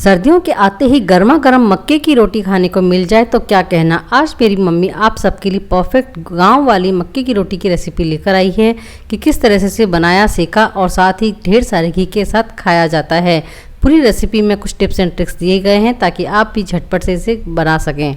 सर्दियों के आते ही गर्मा गर्म मक्के की रोटी खाने को मिल जाए तो क्या कहना। आज मेरी मम्मी आप सबके लिए परफेक्ट गांव वाली मक्के की रोटी की रेसिपी लेकर आई है कि किस तरह से इसे बनाया, सेका और साथ ही ढेर सारे घी के साथ खाया जाता है। पूरी रेसिपी में कुछ टिप्स एंड ट्रिक्स दिए गए हैं ताकि आप भी झटपट से इसे बना सकें।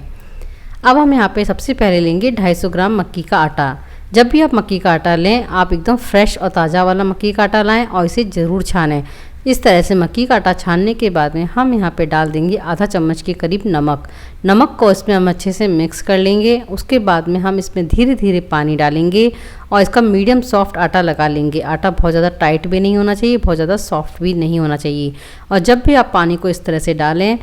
अब हम यहाँ पे सबसे पहले लेंगे 250 ग्राम मक्की का आटा। जब भी आप मक्की का आटा लें, आप एकदम फ्रेश और ताज़ा वाला मक्की का आटा लाएं और इसे ज़रूर छानें। इस तरह से मक्की का आटा छानने के बाद में हम यहाँ पे डाल देंगे आधा चम्मच के करीब नमक को इसमें हम अच्छे से मिक्स कर लेंगे। उसके बाद में हम इसमें धीरे धीरे पानी डालेंगे और इसका मीडियम सॉफ्ट आटा लगा लेंगे। आटा बहुत ज़्यादा टाइट भी नहीं होना चाहिए, बहुत ज़्यादा सॉफ्ट भी नहीं होना चाहिए। और जब भी आप पानी को इस तरह से डालें,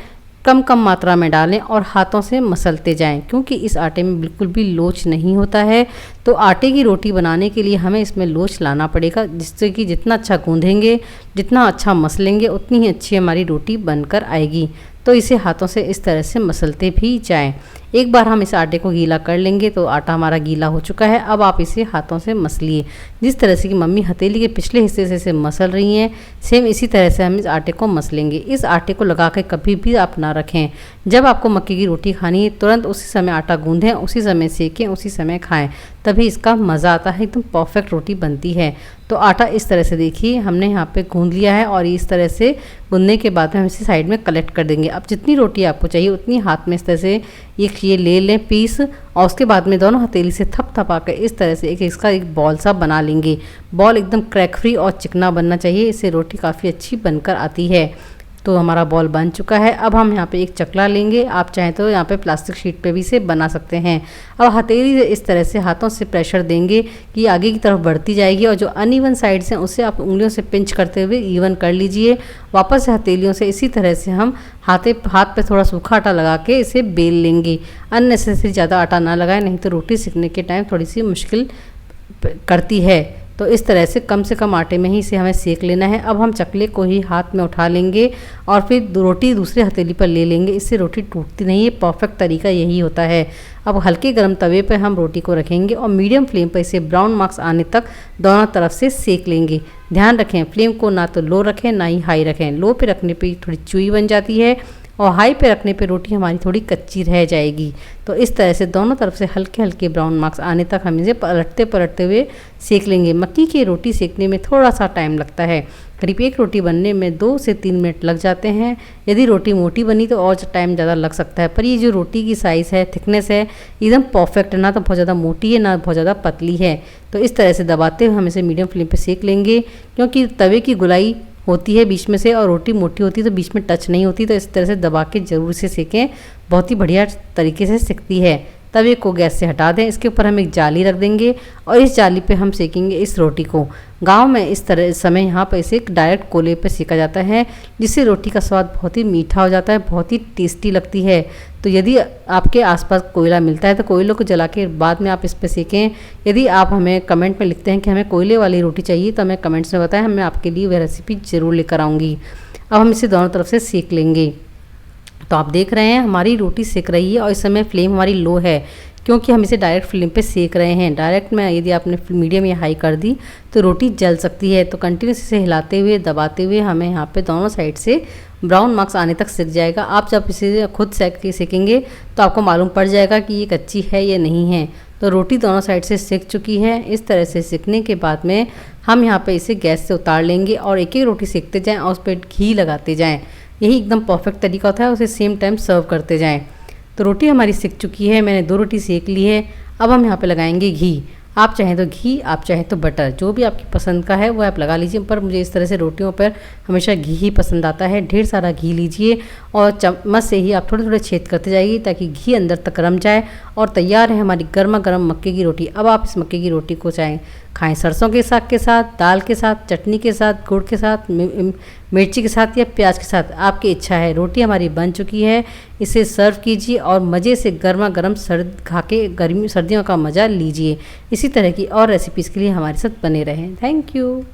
कम मात्रा में डालें और हाथों से मसलते जाएं, क्योंकि इस आटे में बिल्कुल भी लोच नहीं होता है। तो आटे की रोटी बनाने के लिए हमें इसमें लोच लाना पड़ेगा, जिससे कि जितना अच्छा गूंदेंगे, जितना अच्छा मसलेंगे, उतनी ही अच्छी हमारी रोटी बनकर आएगी। तो इसे हाथों से इस तरह से मसलते भी जाएं। एक बार हम इस आटे को गीला कर लेंगे तो आटा हमारा गीला हो चुका है। अब आप इसे हाथों से मसलिए, जिस तरह से कि मम्मी हथेली के पिछले हिस्से से इसे मसल रही हैं, सेम इसी तरह से हम इस आटे को मसलेंगे। इस आटे को लगा के कभी भी आप ना रखें। जब आपको मक्के की रोटी खानी है, तुरंत उसी समय आटा गूंदें, उसी समय सेकें, उसी समय खाएं, तभी इसका मज़ा आता है, एकदम परफेक्ट रोटी बनती है। तो आटा इस तरह से देखिए हमने यहाँ पे गूंद लिया है और इस तरह से गूंदने के बाद में हम इसे साइड में कलेक्ट कर देंगे। अब जितनी रोटी आपको चाहिए उतनी हाथ में इस तरह से ये ले लें पीस, और उसके बाद में दोनों हथेली से थपथपा कर इस तरह से इसका एक बॉल सा बना लेंगे। बॉल एकदम क्रैक फ्री और चिकना बनना चाहिए, इससे रोटी काफ़ी अच्छी बनकर आती है। तो हमारा बॉल बन चुका है। अब हम यहाँ पे एक चकला लेंगे, आप चाहें तो यहाँ पे प्लास्टिक शीट पे भी इसे बना सकते हैं। अब हथेली से इस तरह से हाथों से प्रेशर देंगे कि आगे की तरफ बढ़ती जाएगी, और जो अनइवन साइड्स हैं उसे आप उंगलियों से पिंच करते हुए इवन कर लीजिए। वापस से हथेलियों से इसी तरह से हम हाथ पे थोड़ा सूखा आटा लगा के इसे बेल लेंगे। अननेसेसरी ज़्यादा आटा ना लगाएं, नहीं तो रोटी सेकने के टाइम थोड़ी सी मुश्किल करती है। तो इस तरह से कम आटे में ही इसे हमें सेक लेना है। अब हम चकले को ही हाथ में उठा लेंगे और फिर रोटी दूसरे हथेली पर ले लेंगे। इससे रोटी टूटती नहीं है, परफेक्ट तरीका यही होता है। अब हल्के गर्म तवे पर हम रोटी को रखेंगे और मीडियम फ्लेम पर इसे ब्राउन मार्क्स आने तक दोनों तरफ से सेक लेंगे। ध्यान रखें, फ्लेम को ना तो लो रखें ना ही हाई रखें। लो पे रखने पे थोड़ी चुई बन जाती है और हाई पे रखने पे रोटी हमारी थोड़ी कच्ची रह जाएगी। तो इस तरह से दोनों तरफ से हल्के हल्के ब्राउन मार्क्स आने तक हम इसे पलटते हुए सेक लेंगे। मक्की की रोटी सेकने में थोड़ा सा टाइम लगता है, करीब एक रोटी बनने में 2 से 3 मिनट लग जाते हैं। यदि रोटी मोटी बनी तो और टाइम ज़्यादा लग सकता है, पर ये जो रोटी की साइज़ है, थिकनेस है, एकदम परफेक्ट है, ना तो बहुत ज़्यादा मोटी है ना बहुत ज़्यादा पतली है। तो इस तरह से दबाते हुए हम इसे मीडियम फ्लेम पर सेक लेंगे, क्योंकि तवे की गुलाई होती है बीच में से और रोटी मोटी होती है तो बीच में टच नहीं होती। तो इस तरह से दबा के ज़रूर से सेकें, बहुत ही बढ़िया तरीके से सिकती है। तवे को गैस से हटा दें, इसके ऊपर हम एक जाली रख देंगे और इस जाली पे हम सेकेंगे इस रोटी को। गांव में इस तरह समय यहाँ पर इसे डायरेक्ट कोयले पे सेका जाता है, जिससे रोटी का स्वाद बहुत ही मीठा हो जाता है, बहुत ही टेस्टी लगती है। तो यदि आपके आसपास कोयला मिलता है तो कोयलों को जला के बाद में आप इस पर सेकें। यदि आप हमें कमेंट में लिखते हैं कि हमें कोयले वाली रोटी चाहिए तो हमें कमेंट्स में बताएं, मैं आपके लिए वह रेसिपी ज़रूर लेकर आऊँगी। अब हम इसे दोनों तरफ से सेक लेंगे। तो आप देख रहे हैं हमारी रोटी सेक रही है और इस समय फ्लेम हमारी लो है, क्योंकि हम इसे डायरेक्ट फ्लेम पे सेक रहे हैं। डायरेक्ट में यदि आपने मीडियम या हाई कर दी तो रोटी जल सकती है। तो कंटिन्यूस इसे हिलाते हुए दबाते हुए हमें यहाँ पे दोनों साइड से ब्राउन मार्क्स आने तक सिक जाएगा। आप जब इसे खुद सेकेंगे तो आपको मालूम पड़ जाएगा कि ये कच्ची है या नहीं है। तो रोटी दोनों साइड से सिक चुकी है। इस तरह से सिकने के बाद में हम यहाँ पे इसे गैस से उतार लेंगे और एक एक रोटी सेकते जाएँ और उस पर घी लगाते जाएँ। यही एकदम परफेक्ट तरीका होता है, उसे सेम टाइम सर्व करते जाएँ। तो रोटी हमारी सिक चुकी है, मैंने 2 रोटी सेक ली है। अब हम यहाँ पे लगाएंगे घी। आप चाहें तो घी, आप चाहें तो बटर, जो भी आपकी पसंद का है वो आप लगा लीजिए। पर मुझे इस तरह से रोटियों पर हमेशा घी ही पसंद आता है। ढेर सारा घी लीजिए और चम्मच से ही आप थोड़े थोड़े छेद करते जाइए ताकि घी अंदर तक रम जाए। और तैयार है हमारी गर्मा गर्म मक्के की रोटी। अब आप इस मक्के की रोटी को चाहें खाएं सरसों के साग के साथ, दाल के साथ, चटनी के साथ, गुड़ के साथ, मिर्ची के साथ या प्याज के साथ, आपकी इच्छा है। रोटी हमारी बन चुकी है, इसे सर्व कीजिए और मज़े से गर्मा गर्म खा के सर्दियों का मज़ा लीजिए। इसी तरह की और रेसिपीज़ के लिए हमारे साथ बने रहें। Thank you.